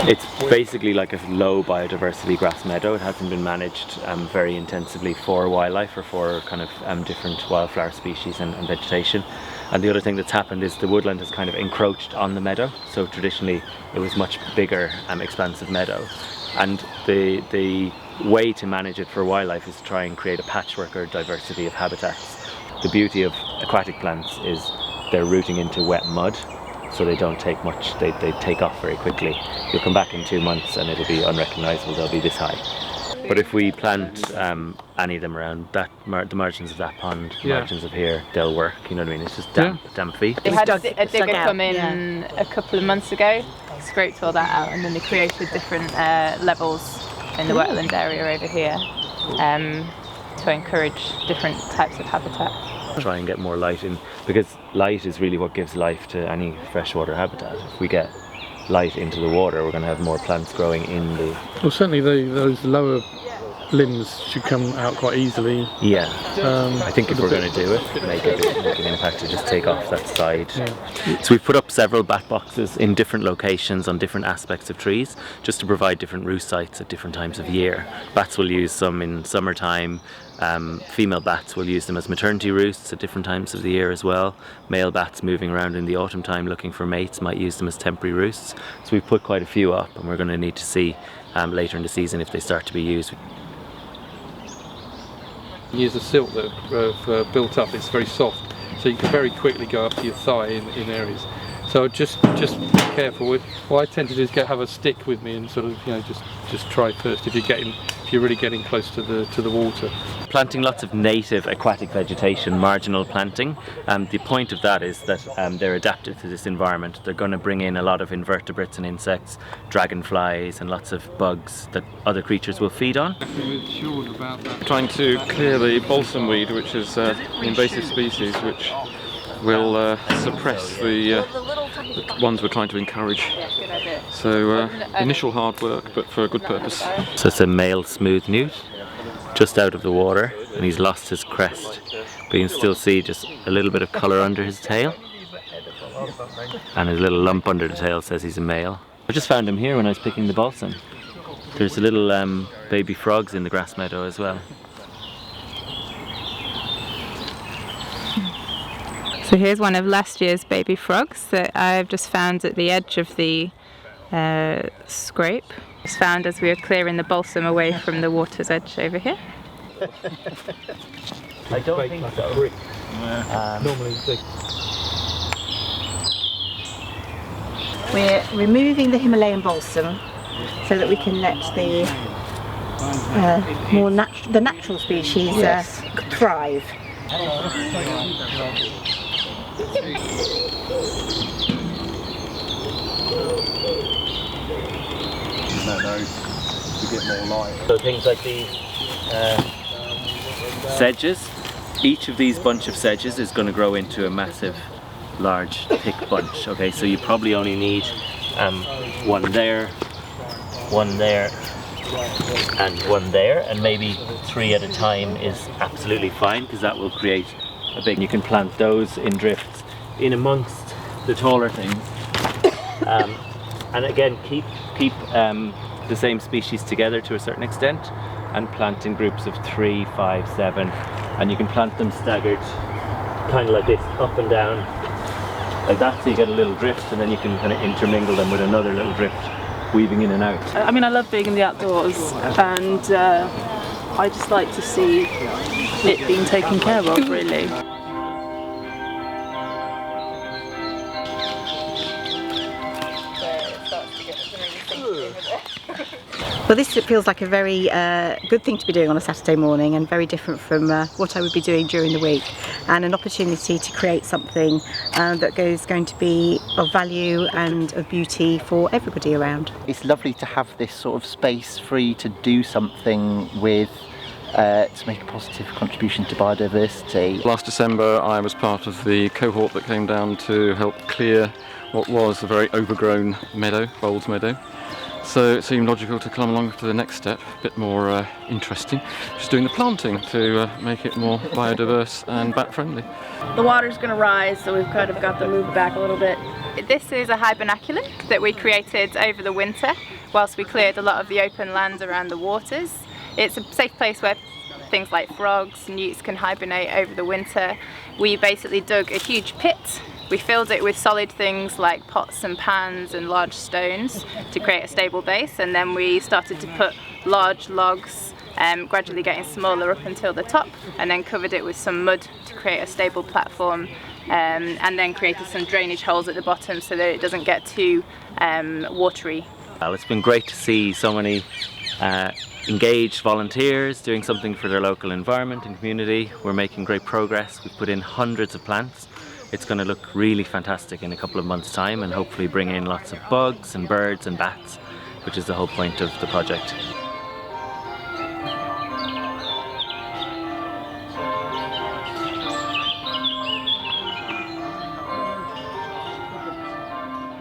It's basically like a low biodiversity grass meadow. It hasn't been managed very intensively for wildlife or for kind of different wildflower species and vegetation. And the other thing that's happened is the woodland has kind of encroached on the meadow. So traditionally it was much bigger, expansive meadow. And the way to manage it for wildlife is to try and create a patchwork or diversity of habitats. The beauty of aquatic plants is they're rooting into wet mud, so they don't take much, they take off very quickly. You'll come back in 2 months and it'll be unrecognisable, they'll be this high. But if we plant any of them around that the margins of that pond, margins of here, they'll work, you know what I mean? It's just damp feet. They had a digger come in a couple of months ago, scraped all that out, and then they created different levels in the wetland area over here to encourage different types of habitat. Try and get more light in, because light is really what gives life to any freshwater habitat. If we get light into the water, we're going to have more plants growing in the... Well, certainly those lower limbs should come out quite easily. Yeah, I think if we're going to do it, make an impact to just take off that side. Yeah. So we've put up several bat boxes in different locations on different aspects of trees, just to provide different roost sites at different times of year. Bats will use some in summertime. Female bats will use them as maternity roosts at different times of the year as well. Male bats moving around in the autumn time looking for mates might use them as temporary roosts. So we've put quite a few up, and we're going to need to see later in the season if they start to be used. Use the silt that have built up, it's very soft, so you can very quickly go up to your thigh in areas. So just be careful with. What I tend to do is have a stick with me and sort of, you know, just try first if you're really getting close to the water. Planting lots of native aquatic vegetation, marginal planting. The point of that is that they're adapted to this environment. They're going to bring in a lot of invertebrates and insects, dragonflies and lots of bugs that other creatures will feed on. Trying to clear the balsam weed, which is an invasive species which will suppress the ones we're trying to encourage. So initial hard work, but for a good purpose. So it's a male smooth newt, just out of the water, and he's lost his crest. But you can still see just a little bit of colour under his tail. And his little lump under the tail says he's a male. I just found him here when I was picking the balsam. There's a little baby frogs in the grass meadow as well. So here's one of last year's baby frogs that I've just found at the edge of the scrape. It's found as we were clearing the balsam away from the water's edge over here. I don't think so. Normally We're removing the Himalayan balsam so that we can let the the natural species thrive. So things like these sedges, each of these bunch of sedges is going to grow into a massive, large, thick bunch. Okay, so you probably only need one there, and one there, and maybe 3 at a time is absolutely fine, because that will create a big. You can plant those in drifts in amongst the taller things, and again keep the same species together to a certain extent, and plant in groups of 3, 5, 7, and you can plant them staggered, kind of like this, up and down, like that, so you get a little drift, and then you can kind of intermingle them with another little drift, weaving in and out. I mean, I love being in the outdoors, and I just like to see it being taken care of, really. Well, this feels like a very good thing to be doing on a Saturday morning, and very different from what I would be doing during the week, and an opportunity to create something that is going to be of value and of beauty for everybody around. It's lovely to have this sort of space free to do something with, to make a positive contribution to biodiversity. Last December I was part of the cohort that came down to help clear what was a very overgrown meadow, Boles Meadow. So it seemed logical to come along to the next step, a bit more interesting, just doing the planting to make it more biodiverse and bat friendly. The water's going to rise, so we've kind of got to move back a little bit. This is a hibernaculum that we created over the winter whilst we cleared a lot of the open land around the waters. It's a safe place where things like frogs, newts can hibernate over the winter. We basically dug a huge pit. We filled it with solid things like pots and pans and large stones to create a stable base, and then we started to put large logs, gradually getting smaller up until the top, and then covered it with some mud to create a stable platform, and then created some drainage holes at the bottom so that it doesn't get too watery. Well, it's been great to see so many engaged volunteers doing something for their local environment and community. We're making great progress. We've put in hundreds of plants. It's going to look really fantastic in a couple of months' time and hopefully bring in lots of bugs and birds and bats, which is the whole point of the project.